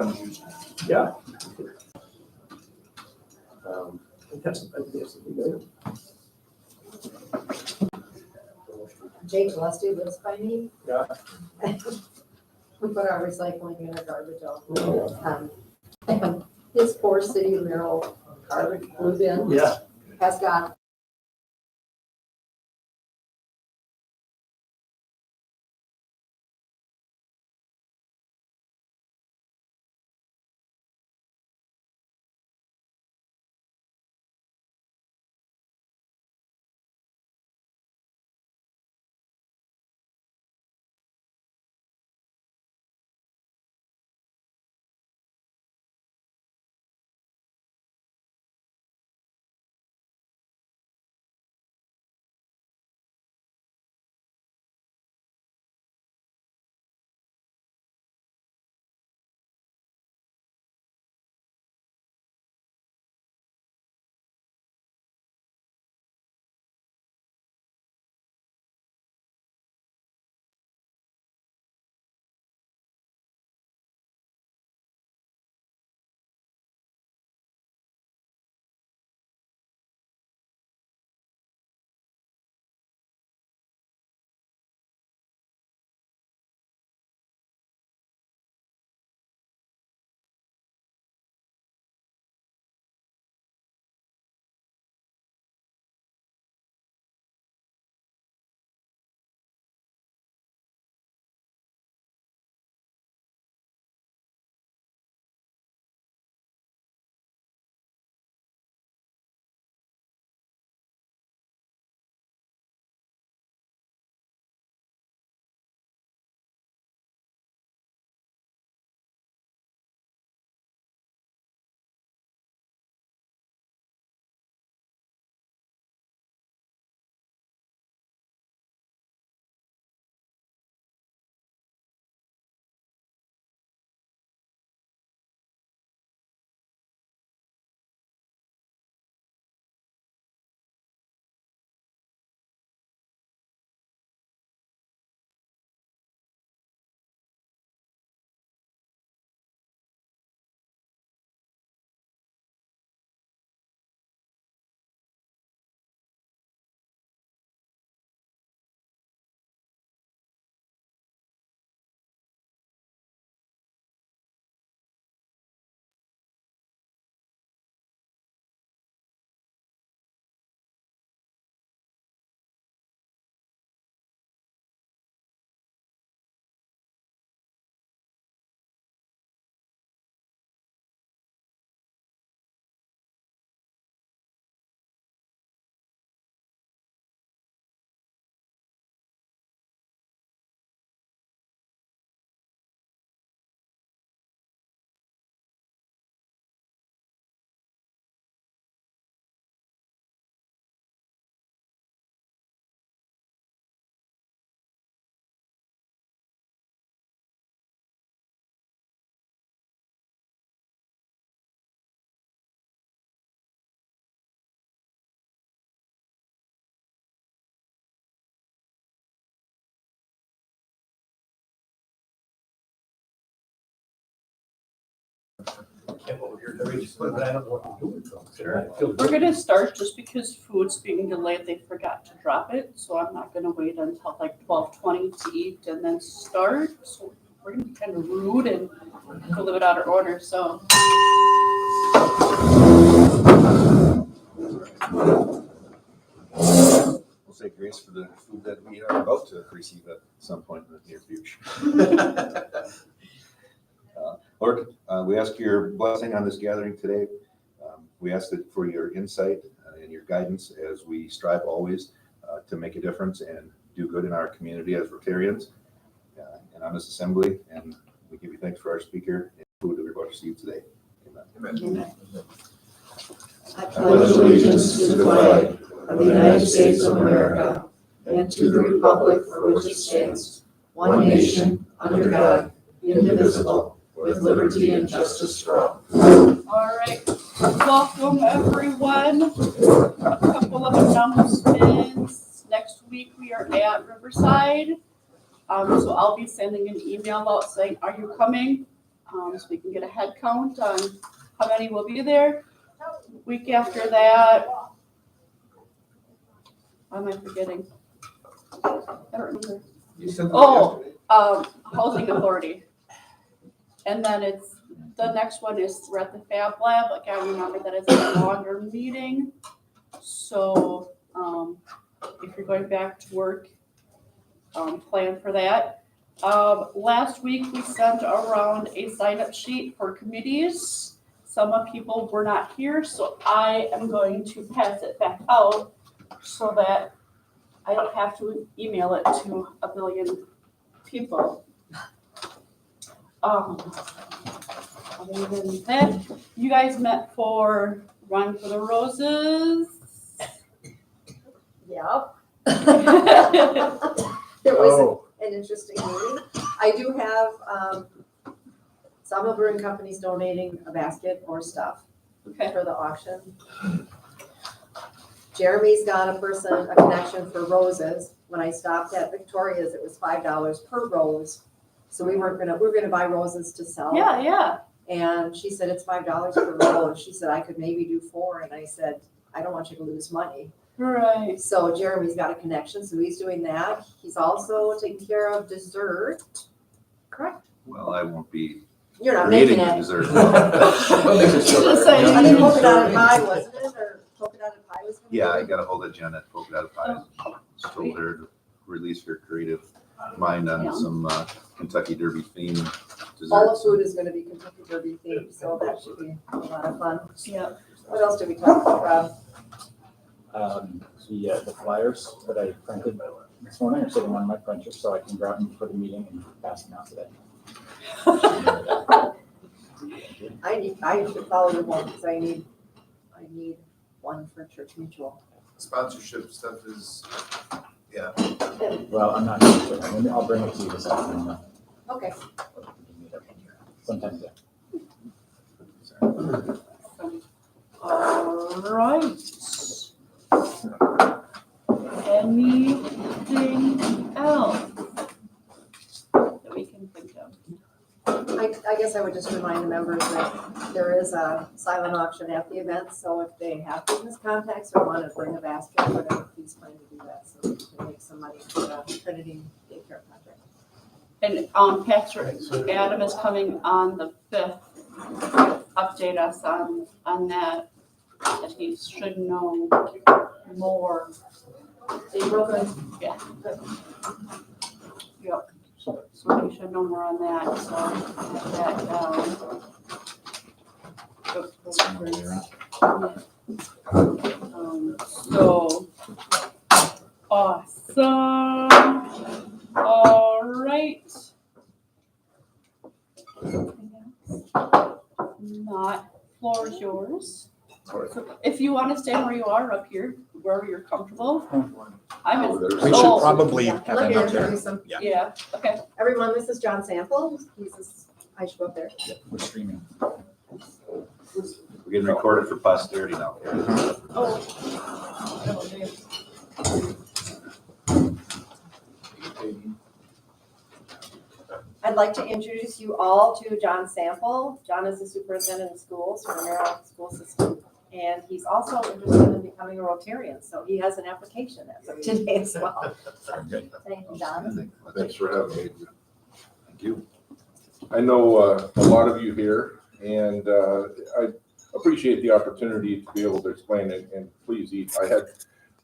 fun. Yeah. That's good. Jake Gillespie lives by me. Yeah. We put our recycling in our garbage out. And his poor city of Merrill garbage blue bin Yeah. has got We're gonna start just because food's being delayed. They forgot to drop it, so I'm not gonna wait until like 12:20 to eat and then start. So we're gonna be kind of rude and go a little bit out of order, so. We'll say grace for the food that we are about to receive at some point in the near future. Lord, we ask your blessing on this gathering today. We ask that for your insight and your guidance as we strive always to make a difference and do good in our community as Rotarians and on this assembly. And we give you thanks for our speaker and food that we're about to receive today. Amen. Amen. I pledge allegiance to the flag of the United States of America and to the republic for which it stands, one nation, under God, indivisible, with liberty and justice for all. All right, welcome everyone. A couple of announcements. Next week we are at Riverside. So I'll be sending an email out saying, are you coming? so we can get a head count on how many will be there. Week after that, what am I forgetting? I don't remember. You said that Oh, yesterday. Housing Authority. And then the next one is we're at the Fab Lab. Again, remember that it's a longer meeting. So, if you're going back to work, plan for that. Last week we sent around a sign-up sheet for committees. Some of people were not here, so I am going to pass it back out so that I don't have to email it to a billion people. Other than that, you guys met for Run for the Roses. Yep. It was Oh, an interesting meeting. I do have, Sawmill Brewing Company's donating a basket or stuff Okay. for the auction. Jeremy's got a connection for roses. When I stopped at Victoria's, it was $5 per rose. So we were gonna buy roses to sell. Yeah. And she said, it's $5 per rose. She said, I could maybe do 4. And I said, I don't want you to lose money. Right. So Jeremy's got a connection, so he's doing that. He's also taking care of dessert, correct? Well, I won't be You're not creating making the it. dessert. Just saying. I think polka dotted pie, wasn't it? Or polka dotted pie was gonna be Yeah, I it? got a hold of Jen at Polka Dotted Pies. Told her to release her creative mind on some Kentucky Derby themed All the desserts. food is gonna be Kentucky Derby themed, so that should be a lot of fun. Yeah. What else did we talk about, Rob? The flyers that I printed this morning are sitting on my printer, so I can grab them for the meeting and pass them out today. I should follow your one, because I need one for Church Mutual. Sponsorship stuff is, yeah. Well, I'm not sure. I'll bring it to you this afternoon. Okay. Sometimes, yeah. All right. Anything else that we can think of? I guess I would just remind the members that there is a silent auction at the event, so if they have business contacts or want to bring a basket or whatever, please plan to do that, so we can make some money for the Trinity daycare project. And Pastor Adam is coming on the 5th. Update us on that he should know more. April, Yeah. Yep. So we should know more on that. So get that down. So awesome. All right. Not, floor is yours. So if you want to stand where you are up here, wherever you're comfortable. I'm in. We should Oh, probably yeah, have let him me up there. introduce him. Yeah, okay. Everyone, this is John Sample. I should go up there. We're streaming. We're getting recorded for posterity now. I'd like to introduce you all to John Sample. John is the superintendent of schools for the Merrill School System. And he's also interested in becoming a Rotarian, so he has an application that's up today as well. Good. Thank you, John. Thanks for having me. Thank you. I know a lot of you here, and I appreciate the opportunity to be able to explain it, and please eat.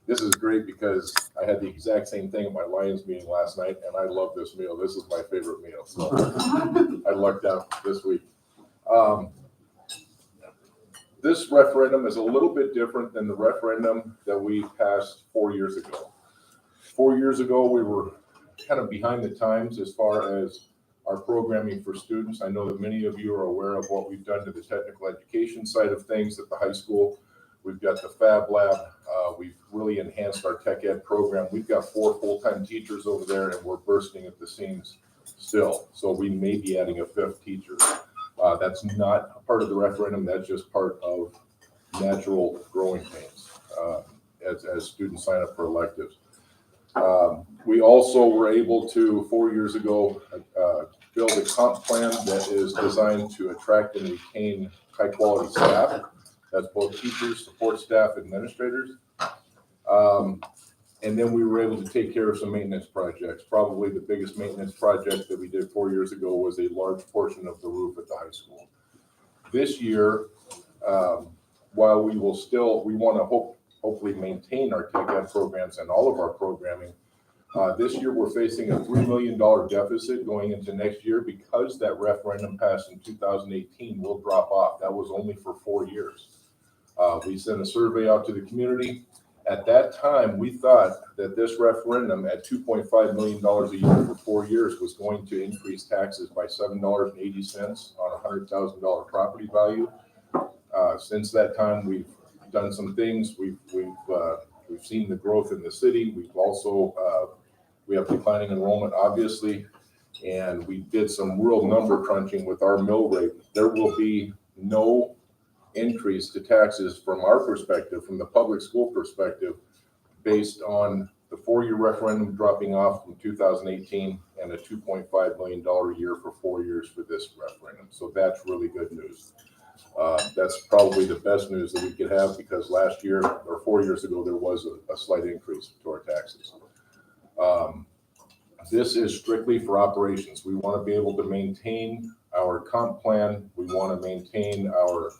This is great because I had the exact same thing at my Lions meeting last night, and I love this meal. This is my favorite meal, so I lucked out this week. This referendum is a little bit different than the referendum that we passed 4 years ago. 4 years ago, we were kind of behind the times as far as our programming for students. I know that many of you are aware of what we've done to the technical education side of things at the high school. We've got the Fab Lab. We've really enhanced our tech ed program. We've got 4 full-time teachers over there, and we're bursting at the seams still. So we may be adding a 5th teacher. That's not a part of the referendum. That's just part of natural growing pains as students sign up for electives. We also were able to, 4 years ago, build a comp plan that is designed to attract and retain high-quality staff. That's both teachers, support staff, administrators. And then we were able to take care of some maintenance projects. Probably the biggest maintenance project that we did 4 years ago was a large portion of the roof at the high school. This year, while we want to hopefully maintain our tech ed programs and all of our programming, this year we're facing a $3 million deficit going into next year because that referendum passed in 2018 will drop off. That was only for 4 years. We sent a survey out to the community. At that time, we thought that this referendum at $2.5 million a year for 4 years was going to increase taxes by $7.80 on a $100,000 property value. Since that time, we've done some things. We've seen the growth in the city. We've also we have declining enrollment, obviously, and we did some real number crunching with our mill rate. There will be no increase to taxes from our perspective, from the public school perspective, based on the 4-year referendum dropping off from 2018 and a $2.5 million a year for 4 years for this referendum. So that's really good news. That's probably the best news that we could have because last year or 4 years ago, there was a slight increase to our taxes. This is strictly for operations. We want to be able to maintain our comp plan. We want to maintain our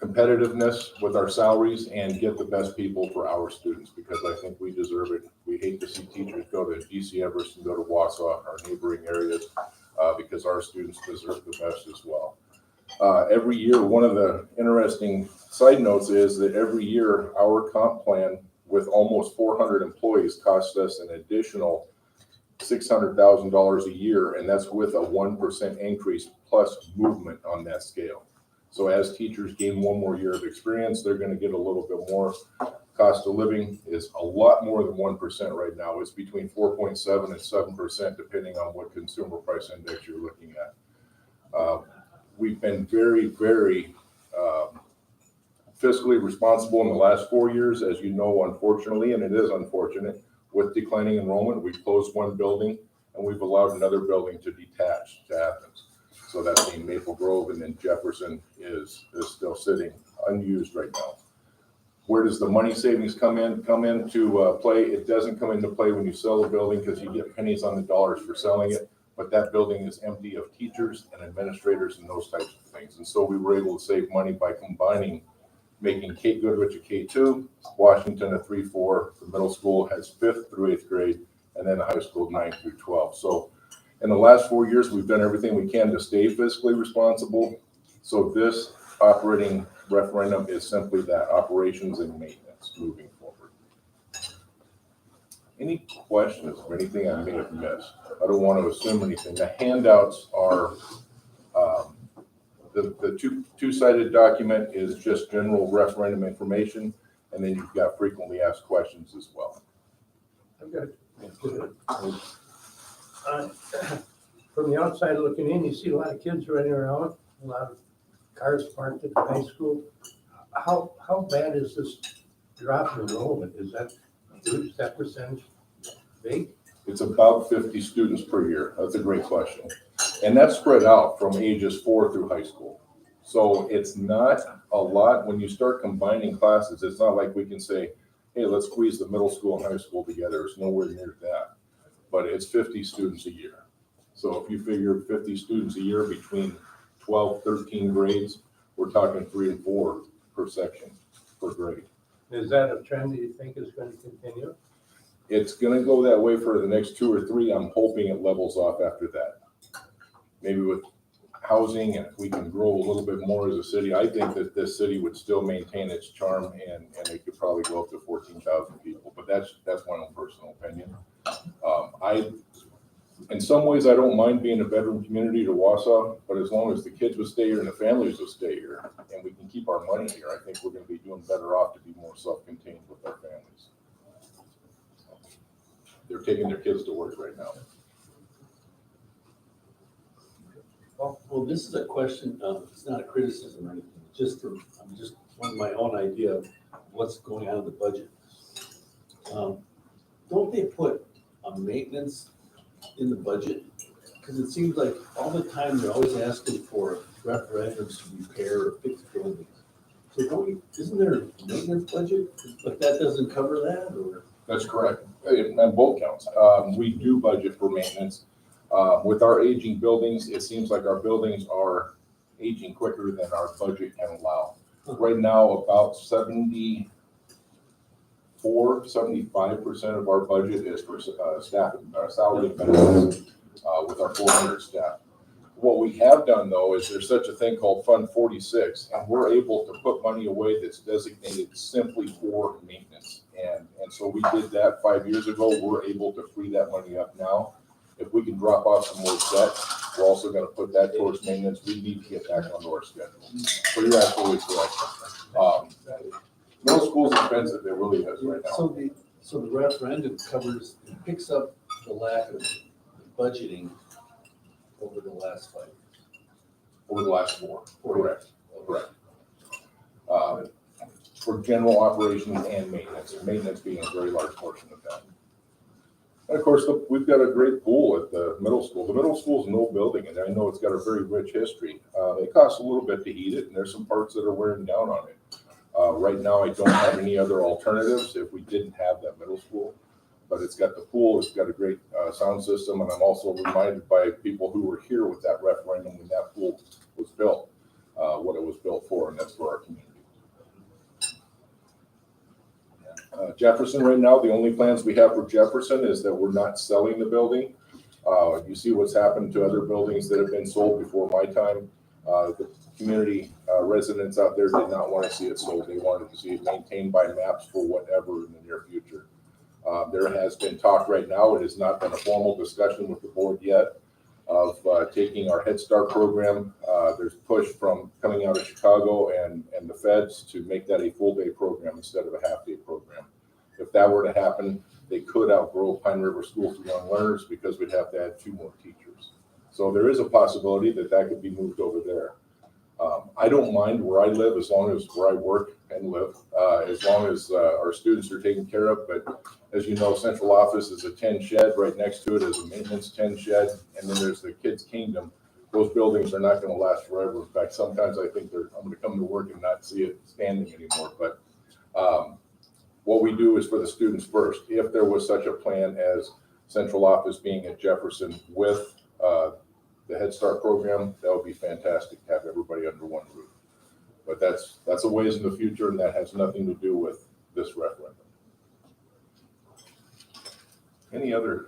competitiveness with our salaries and get the best people for our students because I think we deserve it. We hate to see teachers go to DC Everest and go to Wausau, our neighboring areas, because our students deserve the best as well. Every year, one of the interesting side notes is that every year our comp plan with almost 400 employees costs us an additional $600,000 a year, and that's with a 1% increase plus movement on that scale. So as teachers gain 1 more year of experience, they're going to get a little bit more. Cost of living is a lot more than 1% right now. It's between 4.7 and 7%, depending on what consumer price index you're looking at. We've been very, very fiscally responsible in the last 4 years, as you know, unfortunately, and it is unfortunate, with declining enrollment. We've closed 1 building and we've allowed another building to detach to Athens. So that's being Maple Grove, and then Jefferson is still sitting unused right now. Where does the money savings come into play? It doesn't come into play when you sell a building because you get pennies on the dollars for selling it, but that building is empty of teachers and administrators and those types of things. And so we were able to save money by combining, making Kate Goodrich a K2, Washington a 3-4, the middle school has 5th through 8th grade, and then the high school 9th through 12. So in the last 4 years, we've done everything we can to stay fiscally responsible. So this operating referendum is simply that, operations and maintenance moving forward. Any questions or anything I may have missed? I don't want to assume anything. The handouts are, the two-sided document is just general referendum information, and then you've got frequently asked questions as well. I'm good. From the outside looking in, you see a lot of kids running around, a lot of cars parked at the high school. How bad is this drop in enrollment? Is that percentage big? It's about 50 students per year. That's a great question. And that's spread out from ages 4 through high school. So it's not a lot. When you start combining classes, it's not like we can say, hey, let's squeeze the middle school and high school together. It's nowhere near that. But it's 50 students a year. So if you figure 50 students a year between 12, 13 grades, we're talking 3 and 4 per section, per grade. Is that a trend that you think is going to continue? It's going to go that way for the next 2 or 3. I'm hoping it levels off after that. Maybe with housing, and if we can grow a little bit more as a city, I think that this city would still maintain its charm, and it could probably go up to 14,000 people. But that's my own personal opinion. In some ways, I don't mind being a bedroom community to Wausau, but as long as the kids will stay here and the families will stay here, and we can keep our money here, I think we're going to be doing better off to be more self-contained with our families. They're taking their kids to work right now. Well, this is a question, it's not a criticism or anything, I'm just wanting my own idea of what's going on in the budget. Don't they put a maintenance in the budget? Because it seems like all the time they're always asking for referendums to repair or fix buildings. So isn't there a maintenance budget, but that doesn't cover that, or? That's correct, on both counts. We do budget for maintenance. With our aging buildings, it seems like our buildings are aging quicker than our budget can allow. Right now, about 75% of our budget is for staff, salary and benefits, with our 400 staff. What we have done though is there's such a thing called Fund 46, and we're able to put money away that's designated simply for maintenance. And so we did that 5 years ago. We're able to free that money up now. If we can drop off some more debt, we're also going to put that towards maintenance. We need to get back onto our schedule. So you're absolutely correct. Middle school's expensive. It really is right now. So the referendum covers, it picks up the lack of budgeting over the last 5 years. Over the last 4, correct. For general operations and maintenance being a very large portion of that. And of course, we've got a great pool at the middle school. The middle school's an old building, and I know it's got a very rich history. It costs a little bit to heat it, and there's some parts that are wearing down on it. Right now, I don't have any other alternatives if we didn't have that middle school. But it's got the pool, it's got a great sound system, and I'm also reminded by people who were here with that referendum when that pool was built, what it was built for, and that's for our community. Jefferson right now, the only plans we have for Jefferson is that we're not selling the building. You see what's happened to other buildings that have been sold before my time. The community residents out there did not want to see it sold. They wanted to see it maintained by MAPS for whatever in the near future. There has been talk right now, it has not been a formal discussion with the board yet, of taking our Head Start program. There's push from coming out of Chicago and the feds to make that a full day program instead of a half day program. If that were to happen, they could outgrow Pine River School for Young Learners because we'd have to add 2 more teachers. So there is a possibility that that could be moved over there. I don't mind where I live as long as where I work and live, as long as our students are taken care of. But as you know, central office is a 10 shed. Right next to it is a maintenance 10 shed. And then there's the Kids Kingdom. Those buildings are not going to last forever. In fact, sometimes I think I'm going to come to work and not see it standing anymore. But what we do is for the students first. If there was such a plan as central office being at Jefferson with the Head Start program, that would be fantastic to have everybody under one roof. But that's a ways in the future, and that has nothing to do with this referendum. Any other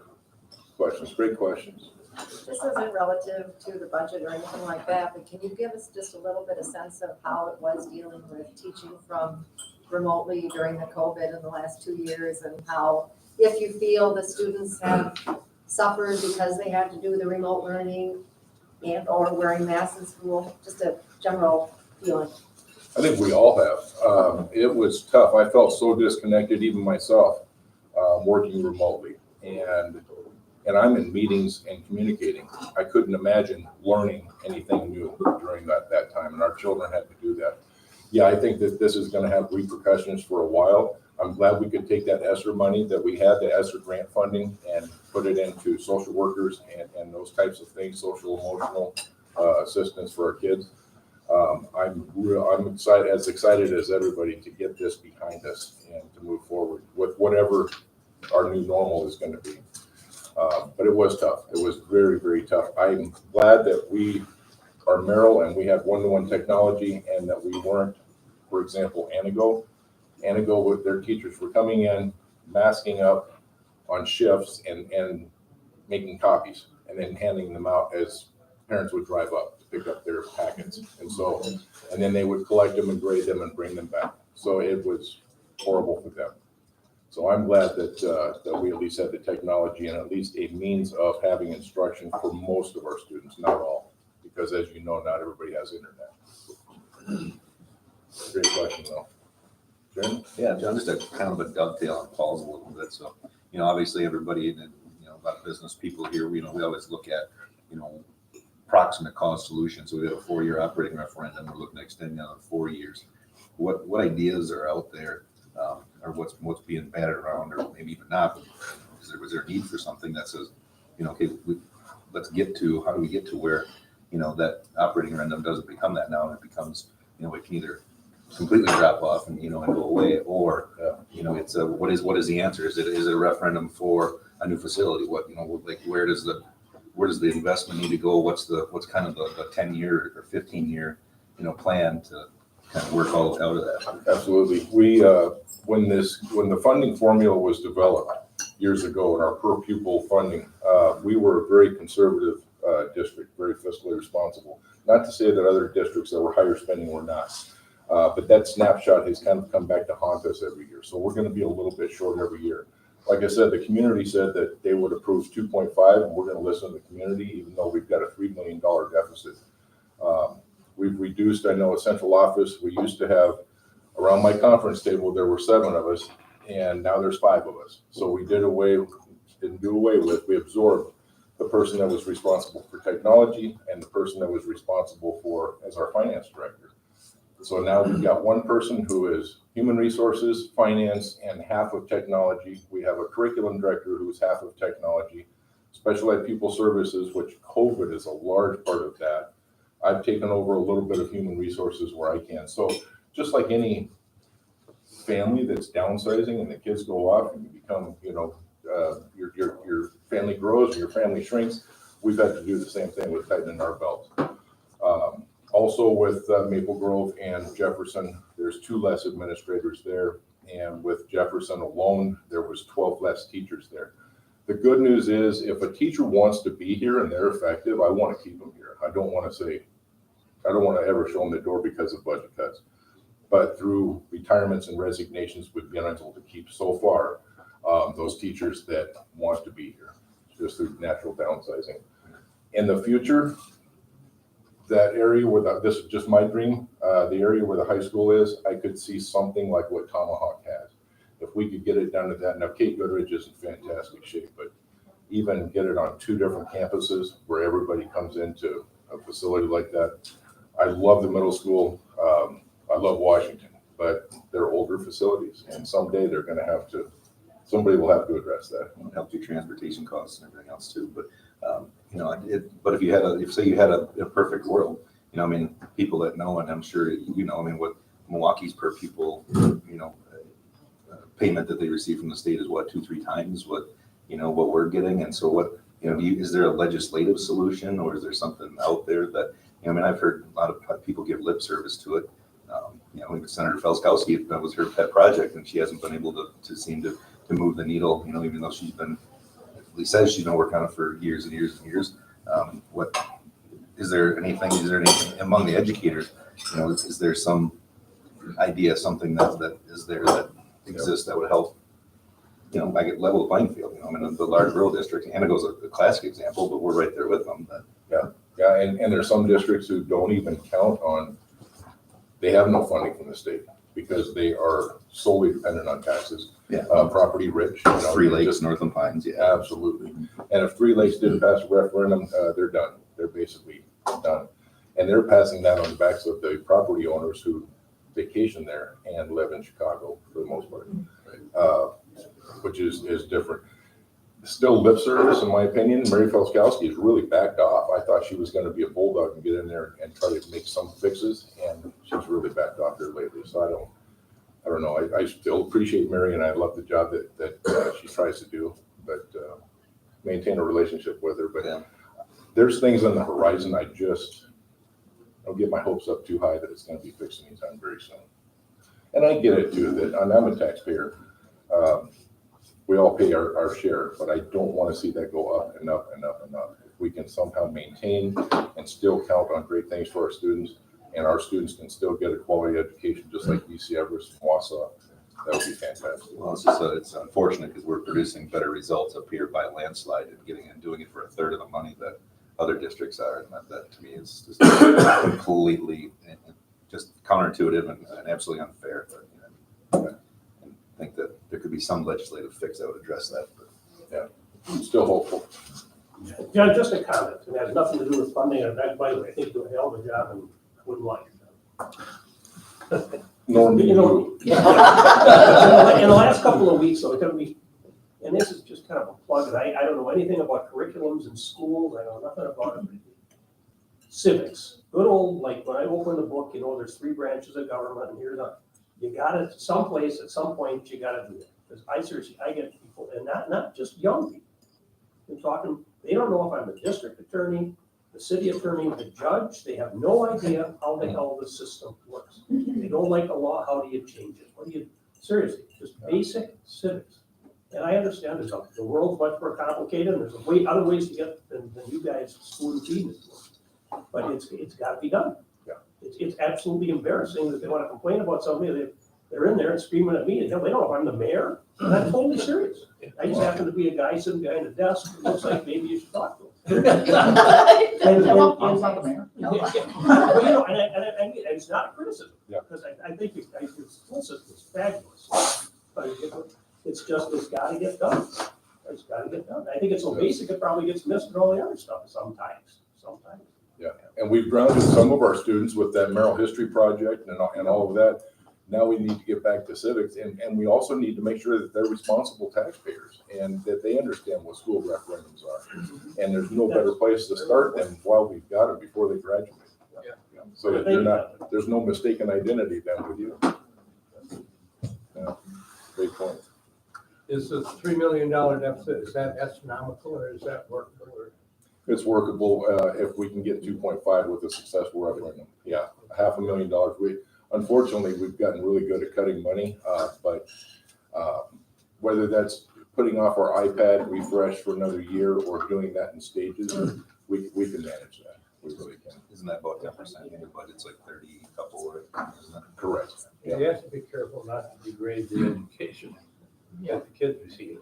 questions? Great questions. This isn't relative to the budget or anything like that, but can you give us just a little bit of sense of how it was dealing with teaching from remotely during the COVID in the last 2 years, and how, if you feel the students have suffered because they had to do the remote learning and or wearing masks in school, just a general feeling? I think we all have. It was tough. I felt so disconnected, even myself, working remotely. And I'm in meetings and communicating. I couldn't imagine learning anything new during that time, and our children had to do that. Yeah, I think that this is going to have repercussions for a while. I'm glad we could take that ESSER money that we had, the ESSER grant funding, and put it into social workers and those types of things, social emotional assistance for our kids. I'm excited as everybody to get this behind us and to move forward with whatever our new normal is going to be. But it was tough. It was very, very tough. I'm glad that we are Merrill and we have one-to-one technology, and that we weren't, for example, Anago with their teachers were coming in, masking up on shifts and making copies and then handing them out as parents would drive up to pick up their packets. And then they would collect them and grade them and bring them back. So it was horrible for them. So I'm glad that we at least had the technology and at least a means of having instruction for most of our students, not all, because as you know, not everybody has internet. Great question though. Jim? Yeah, John, just a kind of a dovetail on Paul's a little bit. So, obviously everybody, a lot of business people here, we always look at, proximate cost solutions. So we have a 4-year operating referendum. We're looking to extend another 4 years. What ideas are out there, or what's being batted around, or maybe even not? Was there a need for something that says, okay, let's get to, how do we get to where, that operating referendum doesn't become that now, and it becomes, it can either completely drop off and, and go away, or, it's a, what is the answer? Is it a referendum for a new facility? What, like, where does the investment need to go? What's kind of the 10-year or 15-year, plan to kind of work all out of that? Absolutely. We, when the funding formula was developed years ago in our per pupil funding, we were a very conservative district, very fiscally responsible. Not to say that other districts that were higher spending were not, but that snapshot has kind of come back to haunt us every year. So we're going to be a little bit short every year. Like I said, the community said that they would approve 2.5, and we're going to listen to the community, even though we've got a $3 million deficit. We've reduced, I know, a central office. We used to have, around my conference table, there were 7 of us, and now there's 5 of us. So we didn't do away with, we absorbed the person that was responsible for technology and the person that was responsible for, as our finance director. So now we've got one person who is human resources, finance, and half of technology. We have a curriculum director who is half of technology, special ed pupil services, which COVID is a large part of that. I've taken over a little bit of human resources where I can. So just like any family that's downsizing and the kids go off and you become, your family grows and your family shrinks, we've had to do the same thing with tightening our belts. Also with Maple Grove and Jefferson, there's 2 less administrators there. And with Jefferson alone, there was 12 less teachers there. The good news is if a teacher wants to be here and they're effective, I want to keep them here. I don't want to ever show them the door because of budget cuts. But through retirements and resignations, we've been able to keep so far those teachers that want to be here, just through natural downsizing. In the future, that area where this is just my dream, the area where the high school is, I could see something like what Tomahawk has. If we could get it down to that. Now, Kate Goodrich is in fantastic shape, but even get it on 2 different campuses where everybody comes into a facility like that. I love the middle school. I love Washington, but they're older facilities, and someday they're going to have to, somebody will have to address that. It'll help your transportation costs and everything else too. But but if you had a perfect world, people that know, and I'm sure what Milwaukee's per pupil, payment that they receive from the state is what 2-3 times what we're getting. And so what is there a legislative solution, or is there something out there that I've heard a lot of people give lip service to it. Even Senator Felskowski, that was her pet project, and she hasn't been able to seem to move the needle. Even though she's been, at least says she's been working on it for years and years and years. What is there anything among the educators? Is there some idea, something that is there that exists that would help? I get level the playing field. The large rural district, Anago's a classic example, but we're right there with them. Yeah, and there's some districts who don't even count on. They have no funding from the state because they are solely dependent on taxes. Yeah. Property rich. 3 Lakes, Northland Pines, yeah. Absolutely. And if 3 Lakes didn't pass a referendum, they're done. They're basically done. And they're passing that on the backs of the property owners who vacation there and live in Chicago for the most part, which is different. Still lip service, in my opinion. Mary Felskowski has really backed off. I thought she was going to be a bulldog and get in there and try to make some fixes, and she's really backed off there lately. So I don't know. I still appreciate Mary, and I love the job that she tries to do, but maintain a relationship with her. But there's things on the horizon. I don't get my hopes up too high that it's going to be fixed anytime very soon. And I get it too, that I'm a taxpayer. We all pay our share, but I don't want to see that go up and up and up and up. If we can somehow maintain and still count on great things for our students, and our students can still get a quality education just like UC Everest and Wausau, that would be fantastic. Well, it's unfortunate because we're producing better results up here by a landslide and doing it for 1/3 of the money that other districts are. And that to me is just completely just counterintuitive and absolutely unfair. But, I think that there could be some legislative fix that would address that. But yeah, I'm still hopeful. Yeah, just a comment. It has nothing to do with funding. And by the way, I think you do a hell of a job and I wouldn't like it. Norm, In the last couple of weeks, so it's going to be and this is just kind of a plug, and I don't know anything about curriculums in schools, I know nothing about it. Civics, good old, like, when I open the book, you know, there's 3 branches of government, and here's you gotta, someplace, at some point, you gotta do it. Because I seriously, I get people, and not just young people, I'm talking, they don't know if I'm the district attorney, the city attorney, the judge, they have no idea how the hell the system works. They don't like the law, how do you change it? What do you, seriously, just basic civics. And I understand the world's much more complicated, and there's other ways to get than you guys spoon feeding it to them. But it's gotta be done. Yeah. It's absolutely embarrassing that they wanna complain about somebody, they're in there and screaming at me, and hell, they don't know if I'm the mayor, and I'm totally serious. I just happen to be a guy sitting behind a desk, who looks like maybe you should talk to him. And I'm not the mayor. Well, you know, and I mean, it's not a criticism, Yeah. because I think the school system is fabulous. But it's gotta get done. It's gotta get done. I think it's so basic, it probably gets missed in all the other stuff sometimes. Yeah, and we've grounded some of our students with that Merrill History Project and all of that. Now we need to get back to civics, and we also need to make sure that they're responsible taxpayers and that they understand what school referendums are. And there's no better place to start than while we've got them before they graduate. So that there's no mistaken identity then with you. Yeah, great point. Is the $3 million deficit, is that astronomical or is that workable? It's workable if we can get 2.5 with a successful referendum. Yeah, $500,000. Unfortunately, we've gotten really good at cutting money, but whether that's putting off our iPad refresh for another year or doing that in stages, we can manage that. We really can. Isn't that about 10% in your budget's like 30 couple, isn't that? Correct. You have to be careful not to degrade the education that the kids receive.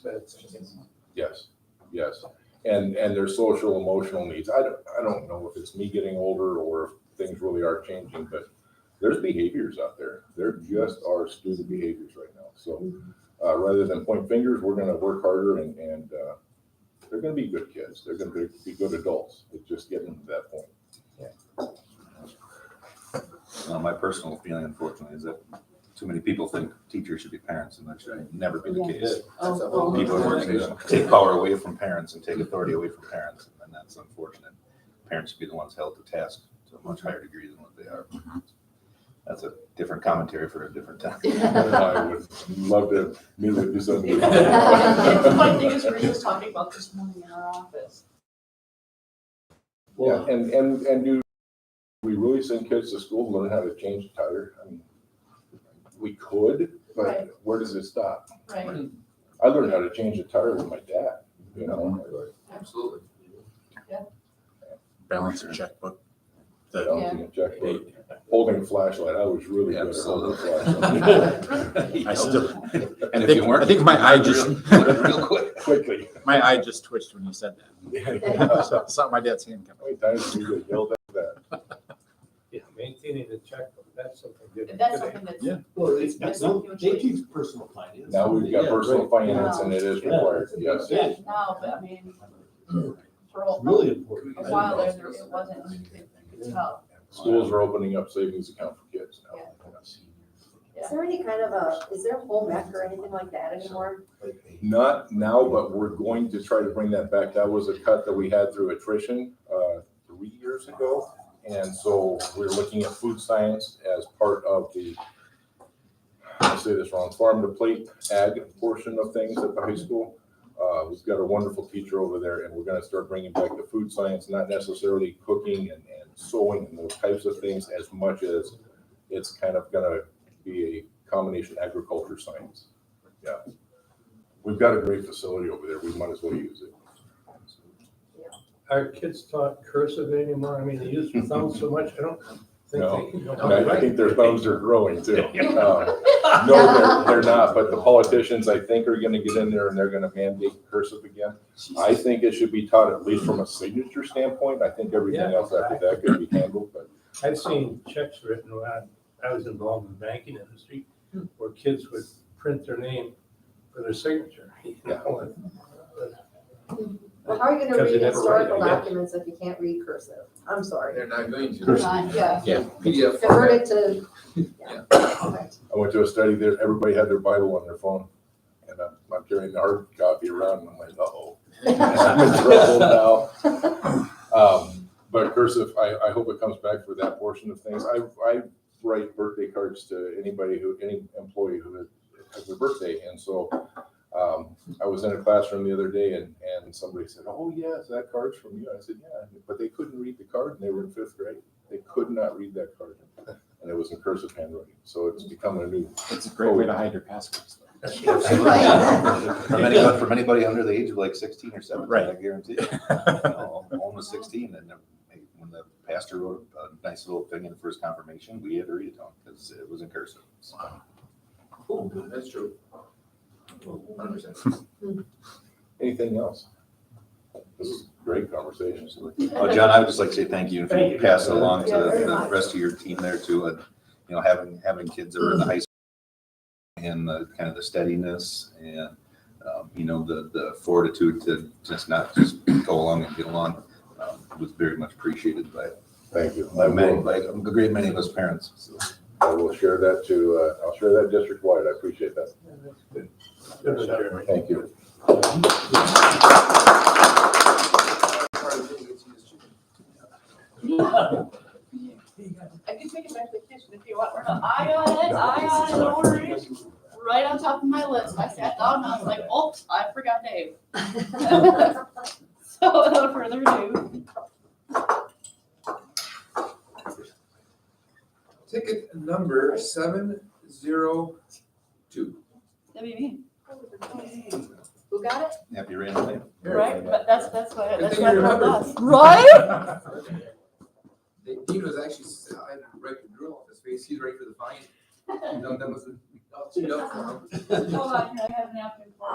That's Yes. And their social emotional needs. I don't know if it's me getting older or if things really are changing, but there's behaviors out there. There just are student behaviors right now. So rather than point fingers, we're going to work harder and they're going to be good kids. They're going to be good adults. It's just getting to that point. My personal feeling, unfortunately, is that too many people think teachers should be parents, and that should never be the case. People are working to take power away from parents and take authority away from parents, and that's unfortunate. Parents should be the ones held to task to a much higher degree than what they are. That's a different commentary for a different time. I would love to meet with you someday. The funny thing is, we were just talking about this morning in our office. Yeah, and do we really send kids to school to learn how to change a tire? I mean, we could, but Right. where does it stop? Right. I learned how to change a tire with my dad, you know? Absolutely. Balance your checkbook. Balancing a checkbook, holding a flashlight. I was really good at holding a flashlight. I still, And I if you weren't, think, I think my eye just, real quick. Quickly. my eye just twitched when you said that. How So, saw my dad's hand come. many times did we get yelled at that? Yeah, maintaining the checkbook, that's something good. That's something that's. Yeah. Well, That's they teach personal finance. Now we've got Yeah, personal right. finance and it is required, yes. Yeah, no, but I mean, for It's really important. a while there, it wasn't, it's tough. Schools are opening up savings account for kids now. Is there any kind of is there home ec or anything like that anymore? Not now, but we're going to try to bring that back. That was a cut that we had through attrition 3 years ago. And so we're looking at food science as part of the, I say this wrong, farm to plate ag portion of things at the high school. We've got a wonderful teacher over there, and we're going to start bringing back the food science, not necessarily cooking and sewing and those types of things as much as it's kind of going to be a combination agriculture science. Yeah. We've got a great facility over there. We might as well use it. Are kids taught cursive anymore? I mean, they use their thumbs so much, I don't think No. they can. And I think their thumbs are growing too. No, they're not, but the politicians, I think, are gonna get in there and they're gonna mandate cursive again. I think it should be taught at least from a signature standpoint. I think everything else after that could be handled, but I've seen checks written when I was involved in the banking industry, where kids would print their name for their signature. You know, Well, how are you gonna Because they read never historical write, I guess. documents if you can't read cursive? I'm sorry. They're not going to. Yeah. Yeah. PDF Convert format. it to, yeah. I went to a study there, everybody had their Bible on their phone. And I'm carrying the hard copy around, and I'm like, uh-oh. I'm in trouble now. But cursive, I hope it comes back for that portion of things. I write birthday cards to any employee who has a birthday. And so I was in a classroom the other day and somebody said, oh yes, that card's from you. I said, yeah, but they couldn't read the card and they were in 5th grade. They could not read that card. And it was in cursive handwriting. So it's become a new. It's a great way to hide your passwords. From anybody under the age of like 16 or 17, Right. I guarantee. Almost 16, and when the pastor wrote a nice little thing in for his confirmation, we had to read it to him because it was in cursive. So. Cool, that's true. 100%. Anything else? This is great conversation. Oh, John, I would just like to say thank you, and Thank you. pass it along to Yeah, very the much. rest of your team there too. And having kids that are in the high school and the kind of the steadiness and the fortitude to just not just go along and get along was very much appreciated by Thank you. by a great many of us parents. So. I will share that I'll share that district wide. I appreciate that. Thank you. I can take it back to the kitchen if you want. I got it, no worries. Right on top of my list. I sat down and I was like, oh, I forgot Dave. So without further ado. Ticket number 702. That'd be me. Who got it? Happy random day. Right? But that's what Good that's thing what you I told remembered. us. Right? Dean was actually, I had to break the drill off his face. He's ready for the fine. That was all tuned up for him. Hold on, here, I have a napkin for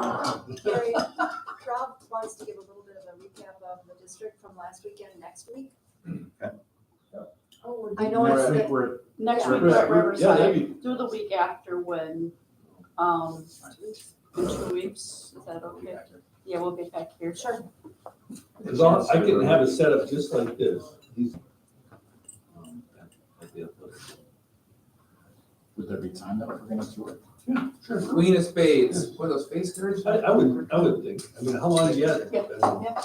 you. Gary, Rob wants to give a little bit of a recap of the district from last weekend next week. Okay. Oh, I know it's I think the, we're, Next Yeah. week, we're at Yeah, Riverside. that'd Do the week after when, in 2 weeks. Is that okay? Yeah, we'll get back here. Sure. Because I can have it set up just like this. would there be time that we're gonna do it? Queen of spades. What are those face cards? I would think. I mean, how long do you have? Yeah.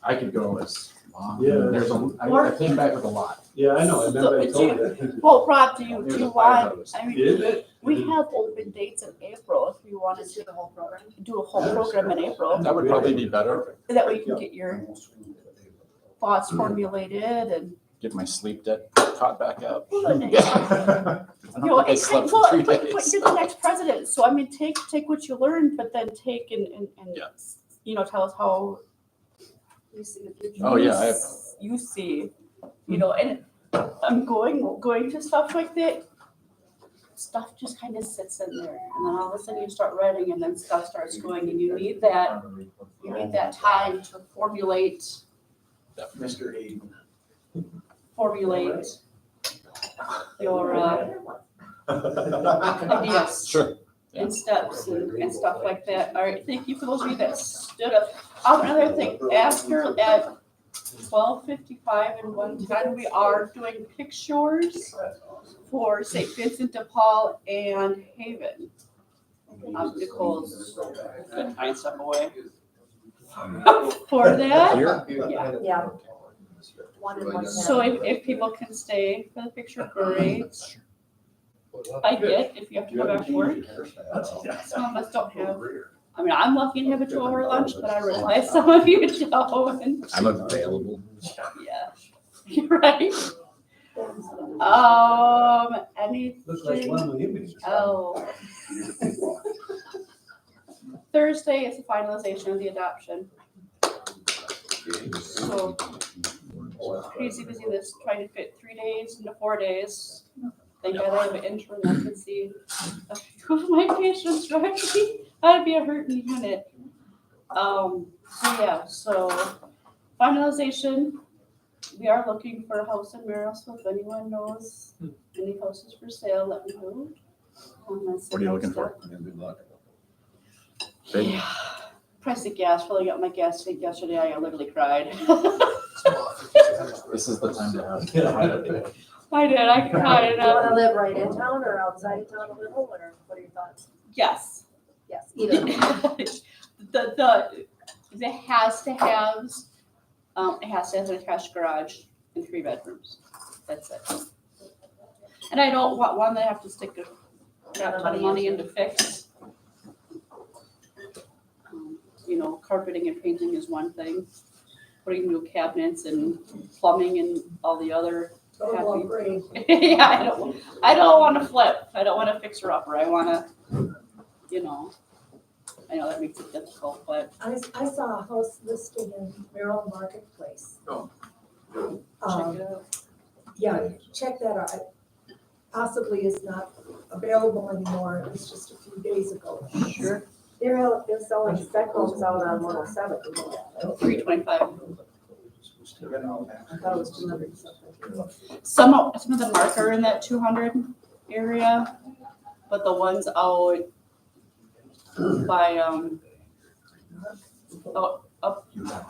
I could go as long. Yeah. There's I came back with a lot. Yeah, I know, I remember I told you. Well, Rob, do you There's a want, fire I mean, Is it? we have open dates in April if you wanted just do to the whole program. do a whole program in April. That would probably be better. That way you can get your thoughts formulated and. Get my sleep debt caught back up. You I don't think I slept for 3 but days. you're the next president, so I mean, take what you learned, but then take and Yeah. tell us how You see the future. Oh, yeah, you see, and I'm going to stuff like that. Stuff just kind of sits in there, and then all of a sudden you start writing, and then stuff starts going, and you need that time to formulate Mr. Hayden. your ideas. Sure. And steps and stuff like that. All right, thank you for those of you that stood up. Another thing, after at 12:55 and 1:10, we are doing pictures for St. Vincent de Paul and Haven. Nicole's gonna find some away for that. Here? Yeah. Yeah. One and one. So if people can stay for the picture, great. I get if you have to go back to work. Some of us don't have. I mean, I'm lucky to have a 2-hour lunch, but I realize some of you don't. I'm available. Yeah, you're right. Anything Looks like one of the images. else? Thursday is the finalization of the adoption. So crazy busy this trying to fit 3 days into 4 days. Thank God I have an intern that can see a few of my patients directly. That'd be a hurting unit. So finalization. We are looking for a house in Merrill, so if anyone knows any houses for sale, let me know. What are you looking for? Good luck. Big? Yeah. Price of gas, filling up my gas tank yesterday, I literally cried. This is the time to have. I did, I cried. Do you want to live right in town or outside of town a little, or what are your thoughts? Yes. Yes, either. it has to have an attached garage and 3 bedrooms. That's it. And I don't want one that I have to stick a crap ton of money into fix. You know, carpeting and painting is one thing. Putting new cabinets and plumbing and all the other. Total upgrade. Yeah, I don't want to flip. I don't want to fix her upper. I want to, you know, I know that makes it difficult, but I saw a house listed in Merrill Marketplace. Oh. check it out. Yeah, check that out. Possibly is not available anymore. It was just a few days ago. Sure. They're selling spec homes out on 107. 325. I thought it was 200 something. Some of the mark are in that 200 area, but the ones out by up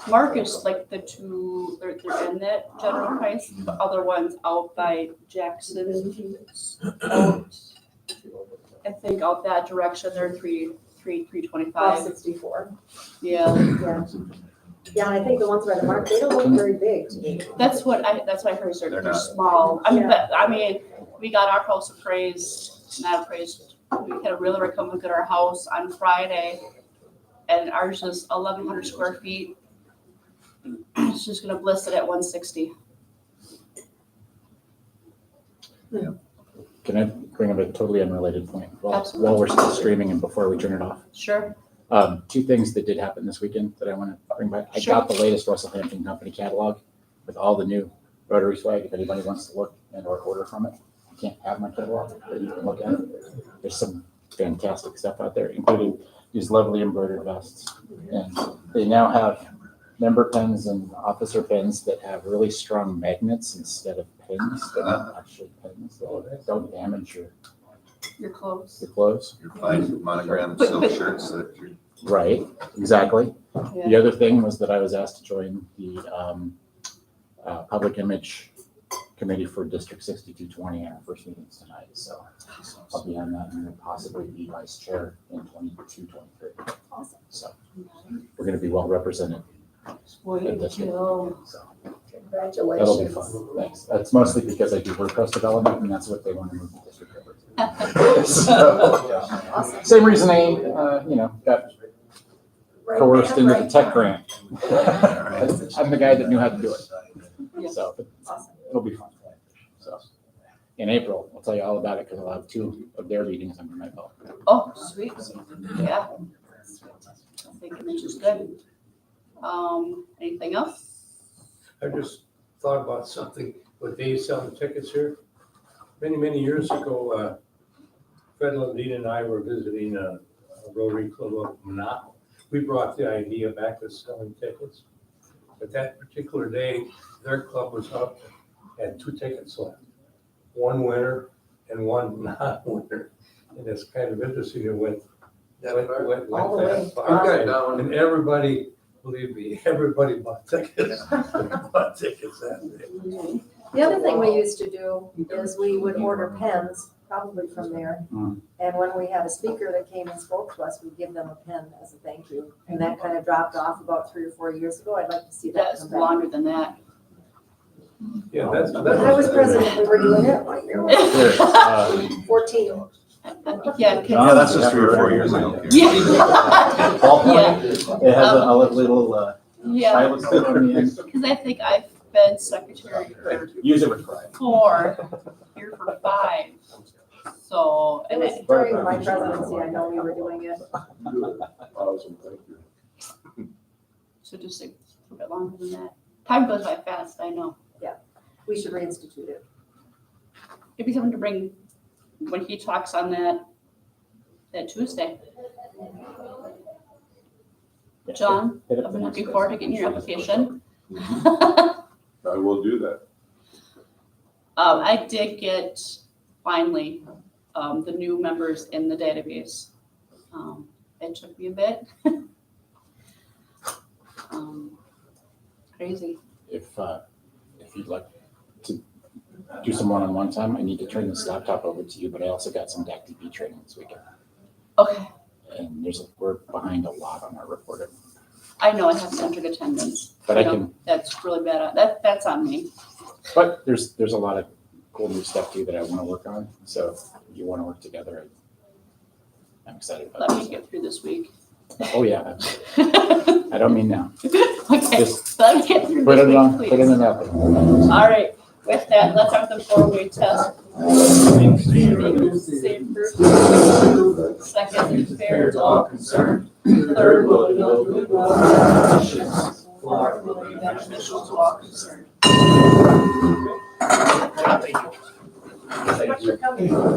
Marcus, like the two, they're in that general price. The other ones out by Jackson, out, I think out that direction, they're 325. 564. Yeah, Yeah, and I think the ones by the market, they don't look very big to me. that's what I heard. They're not. small. I mean, Yeah. but, I mean, we got our house appraised, not appraised. We had a realtor come look at our house on Friday, and ours is 1,100 square feet. She's gonna list it at 160. Can I bring up a totally unrelated point? Absolutely. While we're still streaming and before we turn it off. Sure. 2 things that did happen this weekend that I want to bring back. I Sure. got the latest Russell Hampton Company catalog with all the new Rotary swag. If anybody wants to look and or order from it, I can't have my catalog, but you can look at it. There's some fantastic stuff out there, including these lovely embroidered vests. And they now have member pins and officer pins that have really strong magnets instead of pins. They're not actually pins. They don't damage You're close. your clothes. Your fine monogram silk shirts that you're. Right, exactly. Yeah. The other thing was that I was asked to join the Public Image Committee for District 6220 in our first meetings tonight. So I'll be on that and then possibly be vice chair in 22-23. Awesome. So we're going to be well represented. Well, in district. So that'll be Congratulations. fun. Thanks. That's mostly because I do workforce development and that's what they want to move the district over to. So, Awesome. same reason I, got Right coerced man, into right the tech time. grant. I'm the guy that knew how to do it. Yeah. So Awesome. it'll be fun. So in April, I'll tell you all about it because I'll have 2 of their meetings under my belt. Oh, sweet. Yeah. I think image is good. Anything else? I just thought about something with Dave selling tickets here. Many years ago, Fred Lundin and I were visiting a Rotary Club of Monaco. We brought the idea back to selling tickets. But that particular day, their club was up, had 2 tickets left. One winner and one non-winner. And it's kind of interesting, it went All the way. that far. I've got it down. And everybody, believe me, everybody bought tickets. Bought tickets that day. The other thing we used to do is we would order pens, probably from there. Mm. And when we had a speaker that came and spoke to us, we'd give them a pen as a thank you. And that kind of dropped off about 3 or 4 years ago. I'd like to see that That's come back. longer than that. Yeah, that's. I was president, we were doing it, what year was Here, it? 14. Yeah. No, that's just 3 or 4 years ago. Yeah. Ballpoint, it has a little Yeah, stylus bit on the end. because I think I've been secretary for Use it with pride. 4, here for 5. So, It and was I, during my presidency, I know we were doing it. Awesome, thank you. so just a little bit longer than that. Time goes by fast, I know. We should reinstitute it. Maybe something to bring when he talks on that Tuesday. John, Hit it I'm the next looking day. forward to getting your application. I will do that. I did get finally the new members in the database. It took me a bit. Crazy. If you'd like to do some one-on-one time, I need to turn this laptop over to you, but I also got some DAC DP training this weekend. Okay. And we're behind a lot on our reporting, I know I haven't entered attendance. but I I know can, That's really bad. That's on me. but there's a lot of cool new stuff too that I want to work on. So if you want to work together, I'm excited about Let me it. get through this week. Oh, yeah. I don't mean now. Okay, Just let me get through put this it week, on, put it in please. out there. All right, with that, let's have the four-way test. Safe first. Second, fair to all concerned. Third, will be no good conditions. Fourth, will be beneficial to all concerned. Thanks for coming.